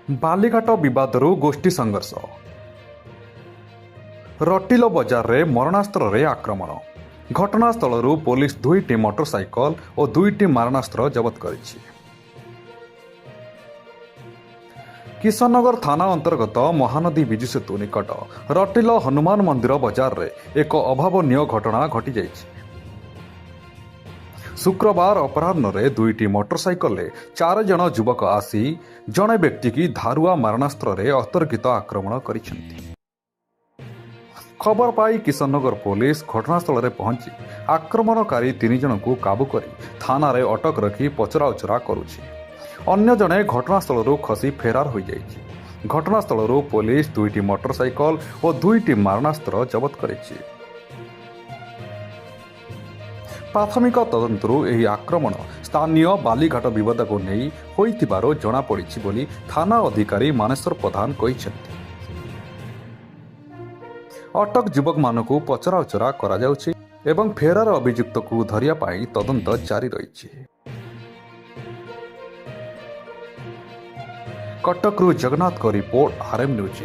ବାଲିଘାଟ ବିବାଦରୁ ଗୋଷ୍ଠୀ ସଂଘର୍ଷ। ରଟିଲ ବଜାରରେ ମରଣାସ୍ତ୍ରରେ ଆକ୍ରମଣ। ଘଟଣାସ୍ଥଳରୁ ପୋଲିସ 2ଟି ମୋଟରସାଇକେଲ ଓ 2ଟି ମାରଣାସ୍ତ୍ର ଜବତ କରିଛି। କିଶନନଗର ଥାନା ଅନ୍ତର୍ଗତ ମହାନଦୀ ବିଜୁ ସେତୁ ନିକଟ ରଟିଲ ହନୁମାନ ମନ୍ଦିର ବଜାରରେ ଏକ ଅଭାବନୀୟ ଘଟଣା ଘଟିଯାଇଛି। ଶୁକ୍ରବାର ଅପରାହ୍ନରେ 2ଟି ମୋଟରସାଇକେଲରେ 4 ଜଣ ଯୁବକ ଆସି ଜଣେ ବ୍ୟକ୍ତିକି ଧାରୁଆ ମାରଣାସ୍ତ୍ରରେ ଅତର୍କିତ ଆକ୍ରମଣ କରିଛନ୍ତି। ଖବର ପାଇ କିଶନନଗର ପୋଲିସ ଘଟଣାସ୍ଥଳରେ ପହଞ୍ଚି ଆକ୍ରମଣକାରୀ 3 ଜଣଙ୍କୁ କାବୁ କରି ଥାନାରେ ଅଟକ ରଖି ପଚରାଉଚରା କରୁଛି। ଅନ୍ୟ ଜଣେ ଘଟଣାସ୍ଥଳରୁ ଖସି ଫେରାର ହୋଇଯାଇଛି। ଘଟଣାସ୍ଥଳରୁ ପୋଲିସ 2ଟି ମୋଟରସାଇକେଲ ଓ 2ଟି ମାରଣାସ୍ତ୍ର ଜବତ କରିଛି। ପ୍ରାଥମିକ ତଦନ୍ତରୁ ଏହି ଆକ୍ରମଣ ସ୍ଥାନୀୟ ବାଲିଘାଟ ବିବାଦକୁ ନେଇ ହୋଇଥିବାର ଜଣାପଡ଼ିଛି ବୋଲି ଥାନା ଅଧିକାରୀ ମାନେଶ୍ୱର ପ୍ରଧାନ କହିଛନ୍ତି। ଅଟକ ଯୁବକମାନଙ୍କୁ ପଚରାଉଚରା କରାଯାଉଛି ଏବଂ ଫେରାର ଅଭିଯୁକ୍ତକୁ ଧରିବା ପାଇଁ ତଦନ୍ତ ଜାରି ରହିଛି। କଟକରୁ ଜଗନ୍ନାଥଙ୍କ ରିପୋର୍ଟ, RM ନ୍ୟୁଜ୍।